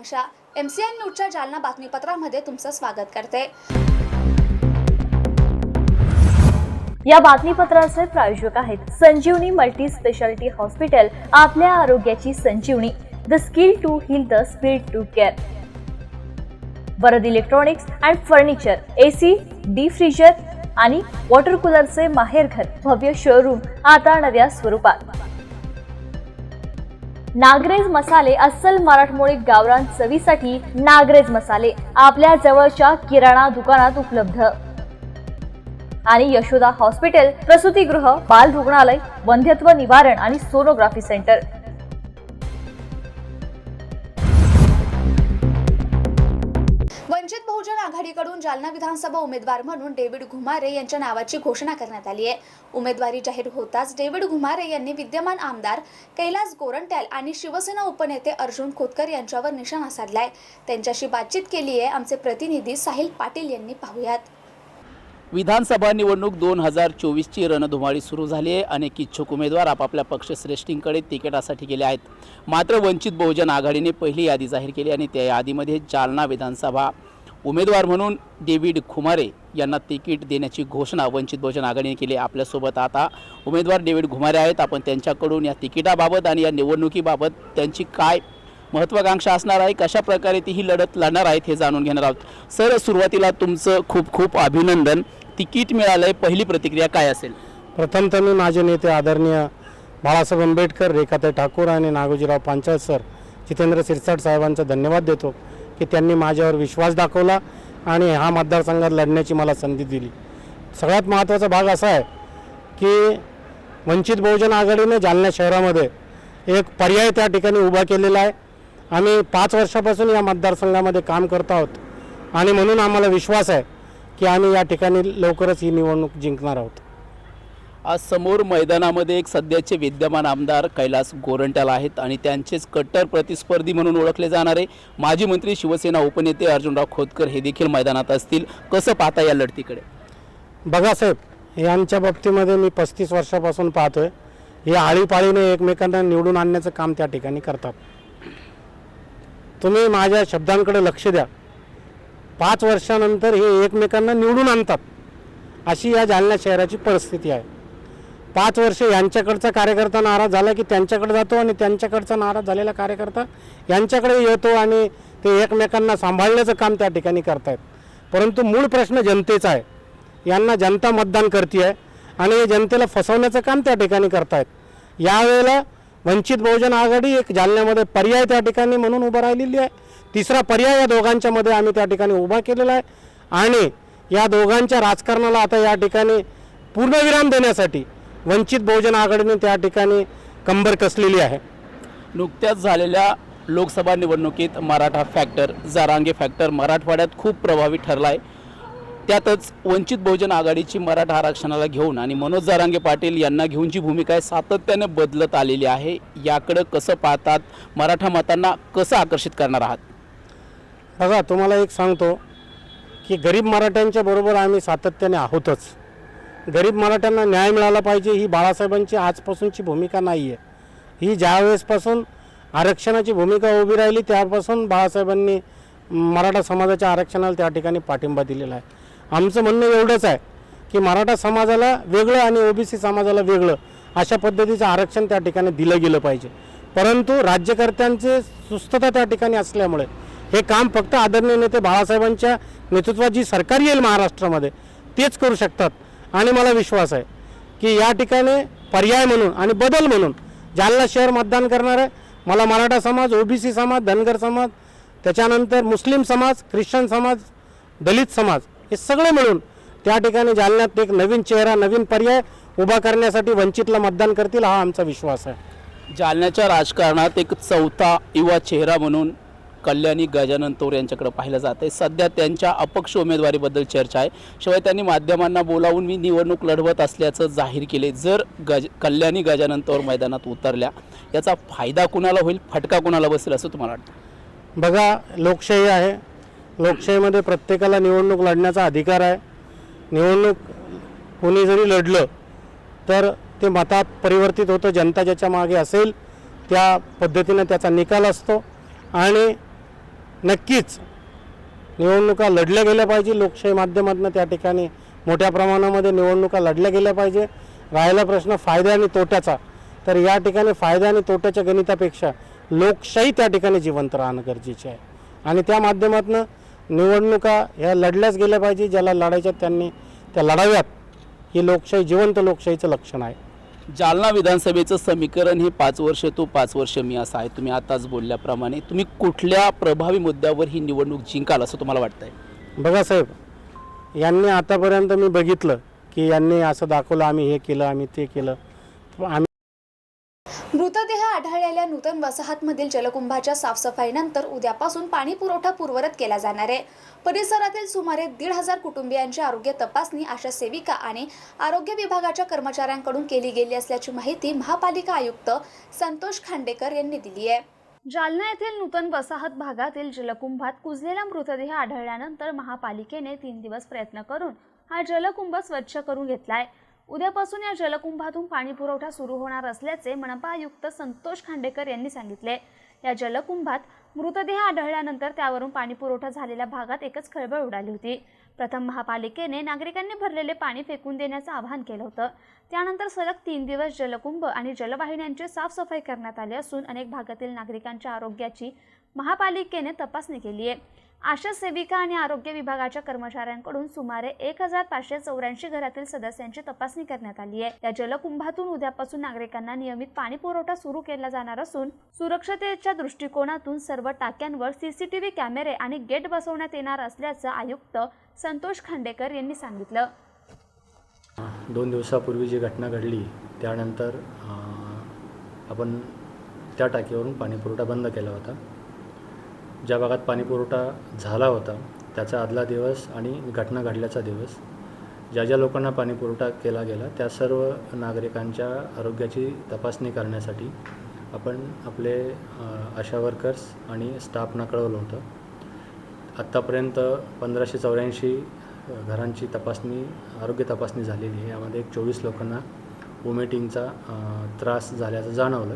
महत्वाकांक्षा MCN न्यूजच्या जालना बातमीपत्रामध्ये तुमचं स्वागत करते। या बातमीपत्राचे प्रायोजक आहेत संजीवनी मल्टी स्पेशालिटी हॉस्पिटल, आपल्या आरोग्याची संजीवनी, the skill to heal, the speed to care. Varad electronics and furniture, AC, deep freezer आणि वॉटर कूलरचे माहेरघर, भव्य शोरूम आता नव्या स्वरूपात। नागरेज मसाले, अस्सल मराठमोळी गावरान चवीसाठी नागरेज मसाले आपल्या जवळच्या किराणा दुकानात उपलब्ध। आणि यशोदा हॉस्पिटल, प्रसूतीगृह, बाल रुग्णालय, वंध्यत्व निवारण आणि सोनोग्राफी सेंटर। वंचित बहुजन आघाडीकडून जालना विधानसभा उमेदवार म्हणून डेव्हिड घुमारे यांच्या नावाची घोषणा करण्यात आली आहे। उमेदवारी जाहीर होताच डेव्हिड घुमारे यांनी विद्यमान आमदार कैलास गोरंट्याल आणि शिवसेना उपनेते अर्जुन खोतकर यांच्यावर निशाणा साधलाय। त्यांच्याशी बातचीत केली आहे आमचे प्रतिनिधी साहिल पाटील यांनी। पाहूयात। विधानसभा निवडणूक 2024 ची रणधुमाळी सुरू झाली आहे। अनेक इच्छुक उमेदवार आपापल्या पक्षश्रेष्ठींकडे तिकिटासाठी गेले आहेत। मात्र वंचित बहुजन आघाडीने पहिली यादी जाहीर केली आणि त्या यादीमध्ये जालना विधानसभा उमेदवार म्हणून डेव्हिड घुमारे यांना तिकीट देण्याची घोषणा वंचित बहुजन आघाडीने केली। आपल्यासोबत आता उमेदवार डेव्हिड घुमारे आहेत। आपण त्यांच्याकडून या तिकिटाबाबत आणि या निवडणुकीबाबत त्यांची काय महत्वाकांक्षा असणार आहे, कशा प्रकारे ती ही लढत लढणार आहेत हे जाणून घेणार आहोत। सर, सुरुवातीला तुमचं खूप खूप अभिनंदन। तिकीट मिळालंय, पहिली प्रतिक्रिया काय असेल? प्रथमतः मी माझे नेते आदरणीय बाळासाहेब आंबेडकर, रेखाताई ठाकूर आणि नागोजीराव पांचाळ सर, जितेंद्र सिरसाट साहेबांचा धन्यवाद देतो की त्यांनी माझ्यावर विश्वास दाखवला आणि हा मतदारसंघात लढण्याची मला संधी दिली। सगळ्यात महत्त्वाचा भाग असा आहे की वंचित बहुजन आघाडीने जालना शहरामध्ये एक पर्याय त्या ठिकाणी उभा केलेला आहे। आम्ही 5 वर्षापासून या मतदारसंघामध्ये काम करत आहोत आणि म्हणून आम्हाला विश्वास आहे की आम्ही या ठिकाणी लवकरच ही निवडणूक जिंकणार आहोत। आज समोर मैदानामध्ये एक सध्याचे विद्यमान आमदार कैलास गोरंट्याल आहेत आणि त्यांचेच कट्टर प्रतिस्पर्धी म्हणून ओळखले जाणारे माजी मंत्री शिवसेना उपनेते अर्जुनराव खोतकर हे देखील मैदानात असतील। कसं पाहता या लढतीकडे? बघा साहेब, यांच्या बाबतीमध्ये मी 35 वर्षापासून पाहतोय, हे आळीपाळीने एकमेकांना निवडून आणण्याचं काम त्या ठिकाणी करतात। तुम्ही माझ्या शब्दांकडे लक्ष द्या। 5 वर्षानंतर हे एकमेकांना निवडून आणतात, अशी या जालना शहराची परिस्थिती आहे। 5 वर्ष यांच्याकडचा कार्यकर्ता नाराज झाला की त्यांच्याकडे जातो आणि त्यांच्याकडचा नाराज झालेला कार्यकर्ता यांच्याकडे येतो आणि ते एकमेकांना सांभाळण्याचं काम त्या ठिकाणी करतायत। परंतु मूळ प्रश्न जनतेचा आहे। यांना जनता मतदान करते आहे आणि हे जनतेला फसवण्याचं काम त्या ठिकाणी करतायत। यावेळेला वंचित बहुजन आघाडी एक जालन्यामध्ये पर्याय त्या ठिकाणी म्हणून उभा राहिलेली आहे। तिसरा पर्याय या दोघांच्या मध्ये आम्ही त्या ठिकाणी उभा केलेला आहे आणि या दोघांच्या राजकारणाला आता या ठिकाणी पूर्णविराम देण्यासाठी वंचित बहुजन आघाडीने त्या ठिकाणी कंबर कसलेली आहे। नुकत्याच झालेल्या लोकसभा निवडणुकीत मराठा फॅक्टर, जरांगे फॅक्टर मराठवाड्यात खूप प्रभावी ठरला आहे। त्यातच वंचित बहुजन आघाडीची मराठा आरक्षणाला घेऊन आणि मनोज जरांगे पाटील यांना घेऊन जी भूमिका आहे सातत्याने बदलत आलेली आहे। याकडे कसं पाहतात? मराठा मतांना कसं आकर्षित करणार आहात? बघा, तुम्हाला एक सांगतो की गरीब मराठ्यांच्या बरोबर आम्ही सातत्याने आहोतच। गरीब मराठ्यांना न्याय मिळाला पाहिजे ही बाळासाहेबांची आजपासूनची भूमिका नाही आहे। ही ज्यावेळेसपासून आरक्षणाची भूमिका उभी राहिली त्यापासून बाळासाहेबांनी मराठा समाजाच्या आरक्षणाला त्या ठिकाणी पाठिंबा दिलेला आहे। आमचं म्हणणं एवढंच आहे की मराठा समाजाला वेगळं आणि OBC समाजाला वेगळं अशा पद्धतीचं आरक्षण त्या ठिकाणी दिलं गेलं पाहिजे। परंतु राज्यकर्त्यांचे सुस्तता त्या ठिकाणी असल्यामुळे हे काम फक्त आदरणीय नेते बाळासाहेबांच्या नेतृत्वात जी सरकार येईल महाराष्ट्रामध्ये तेच करू शकतात आणि मला विश्वास आहे की या ठिकाणी पर्याय म्हणून आणि बदल म्हणून जालना शहर मतदान करणार आहे। मला मराठा समाज, OBC समाज, धनगर समाज, त्याच्यानंतर मुस्लिम समाज, ख्रिश्चन समाज, दलित समाज हे सगळे मिळून त्या ठिकाणी जालन्यात एक नवीन चेहरा, नवीन पर्याय उभा करण्यासाठी वंचितला मतदान करतील हा आमचा विश्वास आहे। जालन्याच्या राजकारणात एक चौथा युवा चेहरा म्हणून कल्याणी गजानन तोर यांच्याकडे पाहिलं जाते। सध्या त्यांच्या अपक्ष उमेदवारीबद्दल चर्चा आहे। शिवाय त्यांनी माध्यमांना बोलावून मी निवडणूक लढवत असल्याचं जाहीर केले। जर कल्याणी गजानन तोर मैदानात उतरल्या याचा फायदा कुणाला होईल, फटका कुणाला बसेल असं तुम्हाला वाटतं? बघा, लोकशाही आहे। लोकशाहीमध्ये प्रत्येकाला निवडणूक लढण्याचा अधिकार आहे। निवडणूक कोणी जरी लढलं तर ते मतात परिवर्तित होतं। जनता ज्याच्या मागे असेल त्या पद्धतीने त्याचा निकाल असतो आणि नक्कीच निवडणुका लढल्या गेल्या पाहिजे. लोकशाही माध्यमातून त्या ठिकाणी मोठ्या प्रमाणामध्ये निवडणुका लढल्या गेल्या पाहिजे. राहिला प्रश्न फायदा आणि तोट्याचा, तर या ठिकाणी फायदा आणि तोट्याच्या गणितापेक्षा लोकशाही त्या ठिकाणी जिवंत राहणं गरजेचे आहे आणि त्या माध्यमातून निवडणुका ह्या लढल्याच गेल्या पाहिजे. ज्याला लढायच्या त्यांनी त्या लढाव्यात. ही लोकशाही जिवंत लोकशाहीचं लक्षण आहे. जालना विधानसभेचं समीकरण हे 5 वर्ष तू 5 वर्ष मी असं आहे. तुम्ही आताच बोलल्याप्रमाणे तुम्ही कुठल्या प्रभावी मुद्द्यावर ही निवडणूक जिंकाल असं तुम्हाला वाटतंय? बघा साहेब, यांनी आतापर्यंत मी बघितलं की यांनी असं दाखवलं आम्ही हे केलं आम्ही ते केलं. आम्ही मृतदेह आढळलेल्या नूतन वसाहतमधील जलकुंभाच्या साफसफाईनंतर उद्यापासून पाणी पुरवठा पूर्ववत केला जाणार आहे. परिसरातील सुमारे 1,500 कुटुंबियांची आरोग्य तपासणी आशा सेविका आणि आरोग्य विभागाच्या कर्मचाऱ्यांकडून केली गेली असल्याची माहिती महापालिका आयुक्त संतोष खांडेकर यांनी दिली आहे. जालना येथील नूतन वसाहत भागातील जलकुंभात कुजलेला मृतदेह आढळल्यानंतर महापालिकेने 3 दिवस प्रयत्न करून हा जलकुंभ स्वच्छ करून घेतलाय. उद्यापासून या जलकुंभातून पाणी पुरवठा सुरू होणार असल्याचे मनपा आयुक्त संतोष खांडेकर यांनी सांगितले. या जलकुंभात मृतदेह आढळल्यानंतर त्यावरून पाणी पुरवठा झालेल्या भागात एकच खळबळ उडाली होती. प्रथम महापालिकेने नागरिकांनी भरलेले पाणी फेकून देण्याचं आवाहन केलं होतं. त्यानंतर सलग 3 दिवस जलकुंभ आणि जलवाहिन्यांची साफसफाई करण्यात आली असून अनेक भागातील नागरिकांच्या आरोग्याची महापालिकेने तपासणी केली आहे. आशा सेविका आणि आरोग्य विभागाच्या कर्मचाऱ्यांकडून सुमारे 1,584 घरातील सदस्यांची तपासणी करण्यात आली आहे. या जलकुंभातून उद्यापासून नागरिकांना नियमित पाणी पुरवठा सुरू केला जाणार असून सुरक्षतेच्या दृष्टिकोनातून सर्व टाक्यांवर CCTV कॅमेरे आणि गेट बसवण्यात येणार असल्याचं आयुक्त संतोष खांडेकर यांनी सांगितलं. 2 दिवसापूर्वी जी घटना घडली त्यानंतर आपण त्या टाकीवरून पाणीपुरवठा बंद केला होता. ज्या भागात पाणीपुरवठा झाला होता त्याचा आदला दिवस आणि घटना घडल्याचा दिवस ज्या ज्या लोकांना पाणीपुरवठा केला गेला त्या सर्व नागरिकांच्या आरोग्याची तपासणी करण्यासाठी आपण आपले आशा वर्कर्स आणि स्टाफना कळवलं होतं. आत्तापर्यंत 1,584 घरांची तपासणी आरोग्य तपासणी झालेली आहे. यामध्ये 24 लोकांना वोमिटिंगचा त्रास झाल्याचं जाणवलं.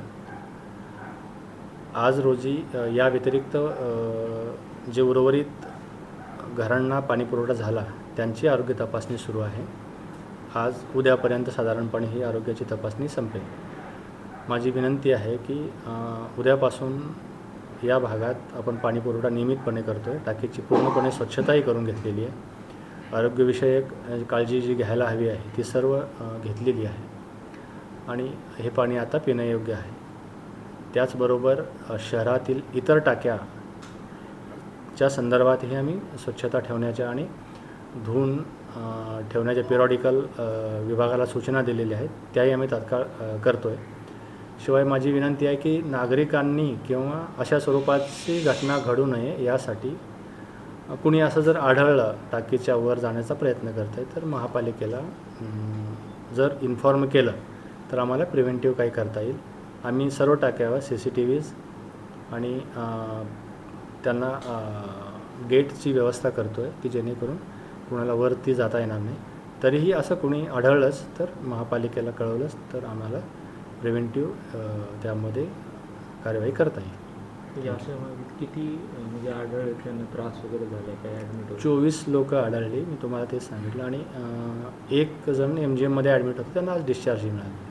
आज रोजी या व्यतिरिक्त जे उर्वरित घरांना पाणीपुरवठा झाला त्यांची आरोग्य तपासणी सुरू आहे. आज उद्यापर्यंत साधारणपणे ही आरोग्याची तपासणी संपेल. माझी विनंती आहे की उद्यापासून या भागात आपण पाणीपुरवठा नियमितपणे करतो आहे. टाकीची पूर्णपणे स्वच्छताही करून घेतलेली आहे. आरोग्यविषयक काळजी जी घ्यायला हवी आहे ती सर्व घेतलेली आहे आणि हे पाणी आता पिण्यायोग्य आहे. त्याचबरोबर शहरातील इतर टाक्याच्या संदर्भातही आम्ही स्वच्छता ठेवण्याच्या आणि धुवून ठेवण्याच्या पिरियॉडिकल विभागाला सूचना दिलेल्या आहेत. त्याही आम्ही तात्काळ करतो आहे. शिवाय माझी विनंती आहे की नागरिकांनी किंवा अशा स्वरूपाची घटना घडू नये यासाठी कुणी असं जर आढळलं टाकीच्या वर जाण्याचा प्रयत्न करत आहे तर महापालिकेला जर इन्फॉर्म केलं तर आम्हाला प्रिव्हेंटिव्ह काही करता येईल. आम्ही सर्व टाक्यावर CCTVs आणि त्यांना गेटची व्यवस्था करतो आहे की जेणेकरून कुणाला वरती जाता येणार नाही. तरीही असं कुणी आढळलंच तर महापालिकेला कळवलंच तर आम्हाला प्रिव्हेंटिव्ह त्यामध्ये कार्यवाही करता येईल. किती म्हणजे आढळले त्यांना त्रास वगैरे झाला काय ॲडमिट? 24 लोक आढळली. मी तुम्हाला तेच सांगितलं आणि 1 जण MGMमध्ये ॲडमिट होतं त्यांना आज डिस्चार्ज मिळाली.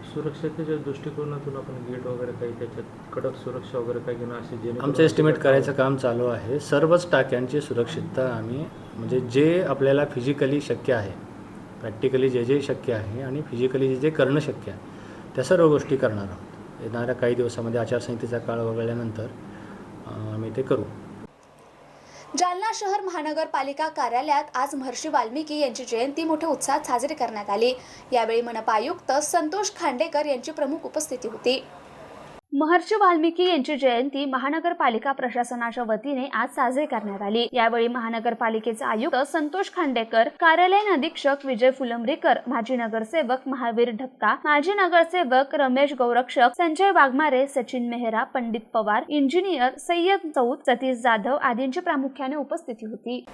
सुरक्षतेच्या दृष्टिकोनातून आपण गेट वगैरे काही त्याच्यात कडक सुरक्षा वगैरे काही घेणं असे जे आमचं एस्टिमेट करायचं काम चालू आहे. सर्वच टाक्यांची सुरक्षितता आम्ही म्हणजे जे आपल्याला फिजिकली शक्य आहे प्रॅक्टिकली जे शक्य आहे आणि फिजिकली जे करणं शक्य आहे त्या सर्व गोष्टी करणार आहोत. येणाऱ्या काही दिवसामध्ये आचारसंहितेचा काळ वगळल्यानंतर आम्ही ते करू. जालना शहर महानगरपालिका कार्यालयात आज महर्षी वाल्मिकी यांची जयंती मोठ्या उत्साहात साजरी करण्यात आली. यावेळी मनपा आयुक्त संतोष खांडेकर यांची प्रमुख उपस्थिती होती. महर्षी वाल्मिकी यांची जयंती महानगरपालिका प्रशासनाच्या वतीने आज साजरी करण्यात आली. यावेळी महानगरपालिकेचे आयुक्त संतोष खांडेकर, कार्यालयीन अधीक्षक विजय फुलंब्रीकर, माजी नगरसेवक महावीर ढपका, माजी नगरसेवक रमेश गौरक्षक, संजय वाघमारे, सचिन मेहरा, पंडित पवार, इंजिनियर सय्यद चौद, सतीश जाधव आदींची प्रामुख्याने उपस्थिती होती.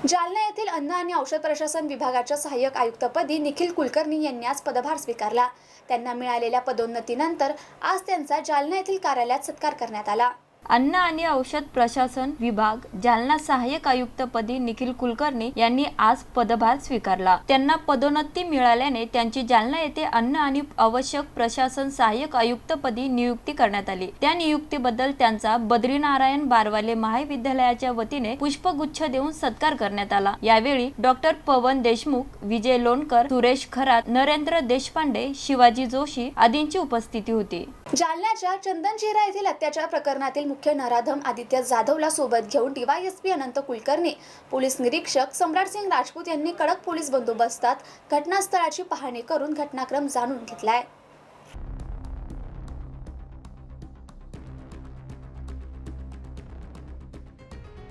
जालना येथील अन्न आणि औषध प्रशासन विभागाच्या सहाय्यक आयुक्तपदी निखिल कुलकर्णी यांनी आज पदभार स्वीकारला. त्यांना मिळालेल्या पदोन्नतीनंतर आज त्यांचा जालना येथील कार्यालयात सत्कार करण्यात आला. अन्न आणि औषध प्रशासन विभाग जालना सहाय्यक आयुक्तपदी निखिल कुलकर्णी यांनी आज पदभार स्वीकारला. त्यांना पदोन्नती मिळाल्याने त्यांची जालना येथे अन्न आणि आवश्यक प्रशासन सहाय्यक आयुक्तपदी नियुक्ती करण्यात आली. त्या नियुक्तीबद्दल त्यांचा बद्रीनारायण बारवाले महाविद्यालयाच्या वतीने पुष्पगुच्छ देऊन सत्कार करण्यात आला. यावेळी डॉक्टर पवन देशमुख, विजय लोणकर, सुरेश खरात, नरेंद्र देशपांडे, शिवाजी जोशी आदींची उपस्थिती होती. जालन्याच्या चंदनजिरा येथील अत्याचार प्रकरणातील मुख्य नराधम आदित्य जाधवला सोबत घेऊन DYSP अनंत कुलकर्णी, पोलीस निरीक्षक सम्राटसिंग राजपूत यांनी कडक पोलीस बंदोबस्तात घटनास्थळाची पाहणी करून घटनाक्रम जाणून घेतलाय.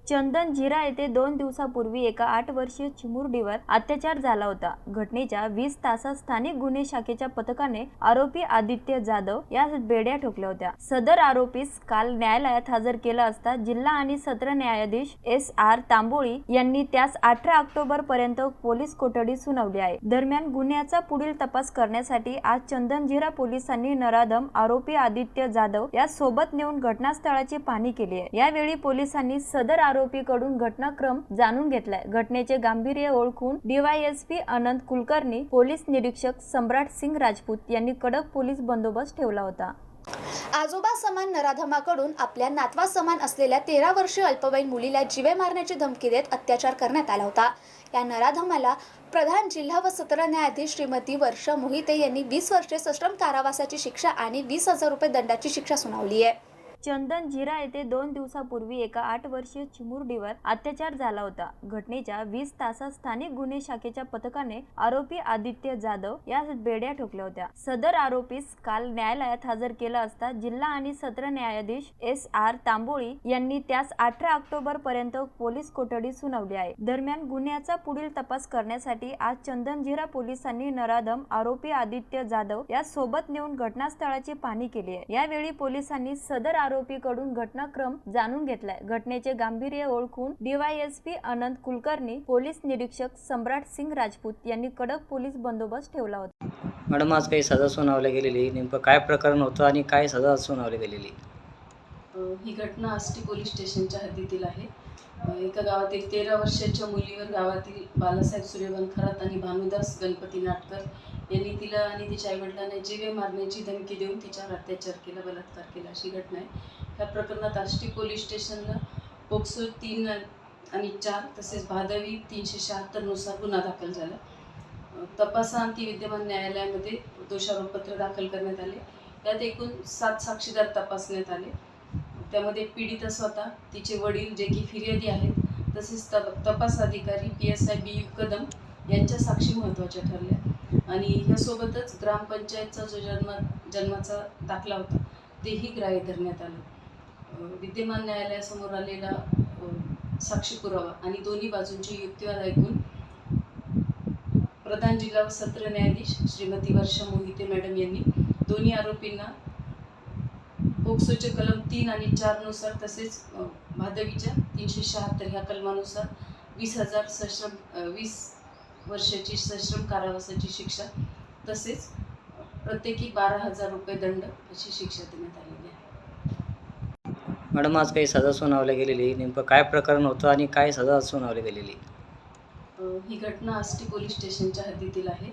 चंदनजिरा येथे 2 दिवसापूर्वी एका 8 वर्षीय चिमुरडीवर अत्याचार झाला होता. घटनेच्या 20 तासात स्थानिक गुन्हे शाखेच्या पथकाने आरोपी आदित्य जाधव यास बेड्या ठोकल्या होत्या. सदर आरोपीस काल न्यायालयात हजर केला असता जिल्हा आणि सत्र न्यायाधीश SR तांबोळी यांनी त्यास 18 ऑक्टोबर पर्यंत पोलीस कोठडी सुनावली आहे. दरम्यान गुन्ह्याचा पुढील तपास करण्यासाठी आज चंदनजिरा पोलिसांनी नराधम आरोपी आदित्य जाधव यास सोबत नेऊन घटनास्थळाची पाहणी केली आहे. यावेळी पोलिसांनी सदर आरोपीकडून घटनाक्रम जाणून घेतलाय. घटनेचे गांभीर्य ओळखून DYSP अनंत कुलकर्णी, पोलीस निरीक्षक सम्राटसिंग राजपूत यांनी कडक पोलीस बंदोबस्त ठेवला होता. आजोबा समान नराधमाकडून आपल्या नातवा समान असलेल्या 13 वर्षीय अल्पवयीन मुलीला जीवे मारण्याची धमकी देत अत्याचार करण्यात आला होता. या नराधमाला प्रधान जिल्हा व सत्र न्यायाधीश श्रीमती वर्षा मोहिते यांनी 20 वर्षे सश्रम कारावासाची शिक्षा आणि 20,000 रुपये दंडाची शिक्षा सुनावली आहे. चंदनजिरा येथे 2 दिवसापूर्वी एका 8 वर्षीय चिमुरडीवर अत्याचार झाला होता. घटनेच्या 20 तासात स्थानिक गुन्हे शाखेच्या पथकाने आरोपी आदित्य जाधव यास बेड्या ठोकल्या होत्या. सदर आरोपीस काल न्यायालयात हजर केला असता जिल्हा आणि सत्र न्यायाधीश SR तांबोळी यांनी त्यास 18 ऑक्टोबर पर्यंत पोलीस कोठडी सुनावली आहे. दरम्यान गुन्ह्याचा पुढील तपास करण्यासाठी आज चंदनजिरा पोलिसांनी नराधम आरोपी आदित्य जाधव यास सोबत नेऊन घटनास्थळाची पाहणी केली आहे. यावेळी पोलिसांनी सदर आरोपीकडून घटनाक्रम जाणून घेतलाय. घटनेचे गांभीर्य ओळखून DYSP अनंत कुलकर्णी, पोलीस निरीक्षक सम्राटसिंग राजपूत यांनी कडक पोलीस बंदोबस्त ठेवला होता. मॅडम, आज काही सजा सुनावली गेलेली, नेमकं काय प्रकरण होतं आणि काय सजा सुनावली गेलेली? ही घटना आष्टी पोलीस स्टेशनच्या हद्दीतील आहे. एका गावातील 13 वर्षाच्या मुलीवर गावातील बालासाहेब सूर्यवंत खरात आणि भानुदास गणपती नाटकर यांनी तिला आणि तिच्या आईवडिलांना जीवे मारण्याची धमकी देऊन तिच्यावर अत्याचार केला, बलात्कार केला अशी घटना आहे. ह्या प्रकरणात आष्टी पोलीस स्टेशनला पोक्सो 3 आणि 4 तसेच भादवी 376 नुसार गुन्हा दाखल झाला. तपासाअंती विद्यमान न्यायालयामध्ये दोषारोपपत्र दाखल करण्यात आले. यात एकूण 7 साक्षीदार तपासण्यात आले. त्यामध्ये पीडिता स्वतः, तिचे वडील जे की फिर्यादी आहेत, तसेच तपास अधिकारी PSI BU कदम यांच्या साक्षी महत्त्वाच्या ठरल्या. आणि ह्यासोबतच ग्रामपंचायतचा जो जन्माचा दाखला होता तेही ग्राह्य धरण्यात आलं. विद्यमान न्यायालयासमोर आलेला साक्षी पुरावा आणि दोन्ही बाजूंची युक्तिवाद ऐकून प्रधान जिल्हा व सत्र न्यायाधीश श्रीमती वर्षा मोहिते मॅडम यांनी दोन्ही आरोपींना पोक्सोचे कलम 3 आणि 4 नुसार तसेच भादवीच्या 376 ह्या कलमानुसार 20 वर्षाची सश्रम कारावासाची शिक्षा तसेच प्रत्येकी 12,000 रुपये दंड अशी शिक्षा देण्यात आलेली आहे. मॅडम, आज काही सजा सुनावली गेलेली, नेमकं काय प्रकरण होतं आणि काय सजा सुनावली गेलेली? ही घटना आष्टी पोलीस स्टेशनच्या हद्दीतील आहे.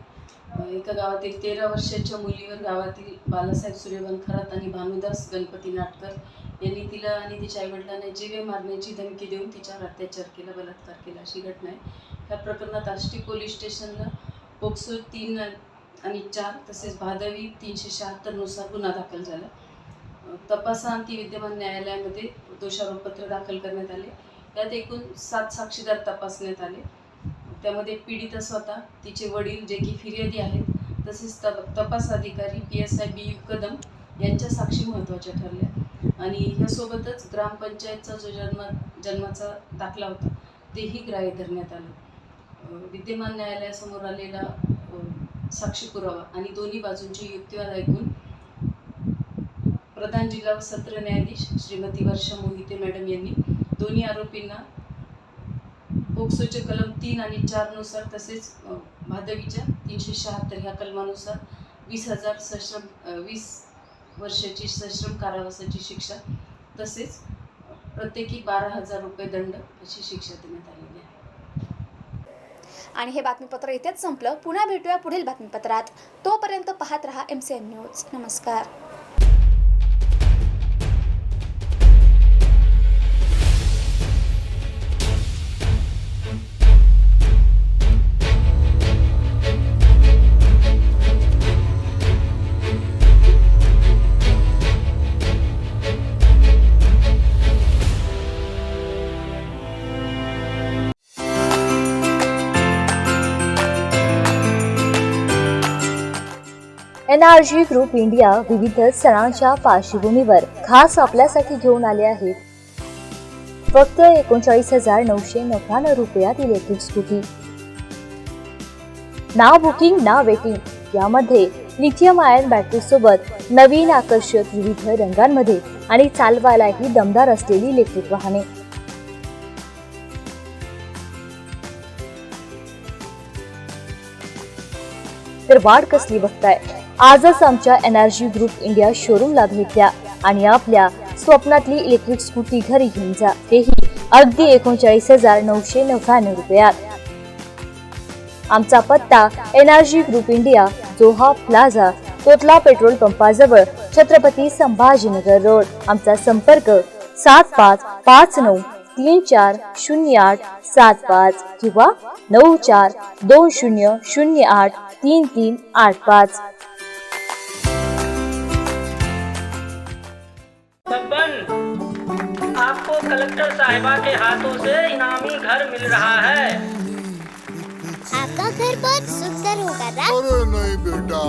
एका गावातील 13 वर्षाच्या मुलीवर गावातील बालासाहेब सूर्यवंत खरात आणि भानुदास गणपती नाटकर यांनी तिला आणि तिच्या आईवडिलांना जीवे मारण्याची धमकी देऊन तिच्यावर अत्याचार केला, बलात्कार केला अशी घटना आहे. ह्या प्रकरणात आष्टी पोलीस स्टेशनला पोक्सो 3 आणि 4 तसेच भादवी 376 नुसार गुन्हा दाखल झाला. तपासाअंती विद्यमान न्यायालयामध्ये दोषारोपपत्र दाखल करण्यात आले. यात एकूण 7 साक्षीदार तपासण्यात आले. त्यामध्ये पीडिता स्वतः, तिचे वडील जे की फिर्यादी आहेत, तसेच तपास अधिकारी PSI BU कदम यांच्या साक्षी महत्त्वाच्या ठरल्या. आणि ह्यासोबतच ग्रामपंचायतचा जो जन्माचा दाखला होता तेही ग्राह्य धरण्यात आलं. विद्यमान न्यायालयासमोर आलेला साक्षी पुरावा आणि दोन्ही बाजूंची युक्तिवाद ऐकून प्रधान जिल्हा व सत्र न्यायाधीश श्रीमती वर्षा मोहिते मॅडम यांनी दोन्ही आरोपींना पोक्सोचे कलम 3 आणि 4 नुसार तसेच भादवीच्या 376 ह्या कलमानुसार 20 वर्षाची सश्रम कारावासाची शिक्षा तसेच प्रत्येकी 12,000 रुपये दंड अशी शिक्षा देण्यात आलेली आहे. आणि हे बातमीपत्र इथेच संपलं. पुन्हा भेटूया पुढील बातमीपत्रात. तोपर्यंत पाहत रहा MCN न्यूज. नमस्कार. NRG ग्रुप इंडिया विविध सणांच्या पार्श्वभूमीवर खास आपल्यासाठी घेऊन आले आहेत फक्त 39,999 रुपयात इलेक्ट्रिक स्कूटी. ना बुकिंग ना वेटिंग. यामध्ये लिथियम आयन बॅटरी सोबत नवीन आकर्षक विविध रंगांमध्ये आणि चालवायलाही दमदार असलेली इलेक्ट्रिक वाहने. तर वाट कसली बघताय? आजच आमच्या NRG ग्रुप इंडिया शोरूमला भेट द्या आणि आपल्या स्वप्नातली इलेक्ट्रिक स्कूटी घरी घेऊन जा, तेही अगदी 39,999 रुपयात. आमचा पत्ता NRG group India, Joha plaza, Totla petrol पंपाजवळ, छत्रपती संभाजीनगर रोड. आमचा संपर्क 7550340875 किंवा 9420083385. आपको कलेक्टर साहिबा के हाथों से इनामी घर मिल रहा है. आपका घर बहुत सुंदर होगा ना? अरे नहीं बेटा,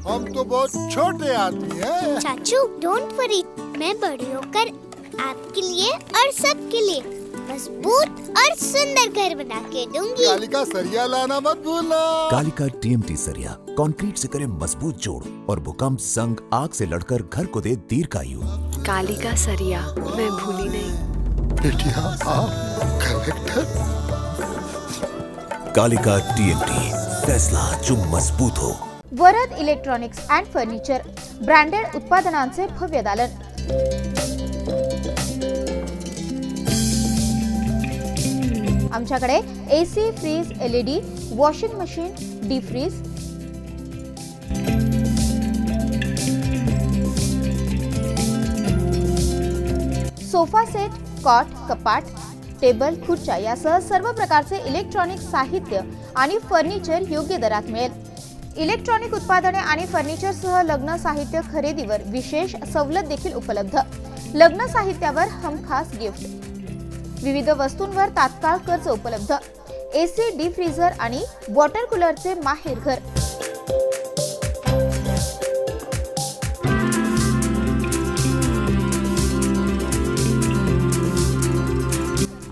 हम तो बहुत छोटे आदमी हैं। चाचू डोंट वरी, मैं बड़ी होकर आपके लिए और सबके लिए मजबूत और सुंदर घर बना के दूंगी. कालिका सरिया लाना मत भूलना. कालिका TMT सरिया कंक्रीट से करे मजबूत जोड़ और भूकंप संग आग से लड़कर घर को दे दीर्घायु. कालिका सरिया मैं भूली नहीं. बेटिया आप कलेक्टर. कालिका TMT, फैसला जो मजबूत हो. Varad electronics and furniture branded उत्पादनांचे भव्य दालन. आमच्याकडे AC, fridge, LED, washing machine, deep fridge, sofa set, cot, कपाट, टेबल, खुर्च्या यासह सर्व प्रकारचे इलेक्ट्रॉनिक साहित्य आणि फर्निचर योग्य दरात मिळेल. इलेक्ट्रॉनिक उत्पादने आणि फर्निचरसह लग्न साहित्य खरेदीवर विशेष सवलत देखील उपलब्ध. लग्न साहित्यावर हमखास गिफ्ट. विविध वस्तूंवर तात्काळ कर्ज उपलब्ध. AC, डीप फ्रीझर आणि वॉटर कूलरचे माहेर घर.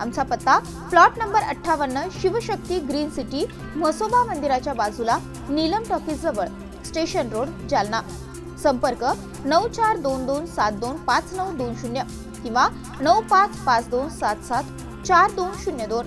आमचा पत्ता plot number 58, Shivshakti green city, Mhasoba मंदिराच्या बाजूला, नीलम टॉकीज जवळ, स्टेशन रोड, जालना. संपर्क 9422725920 किंवा 9552774202.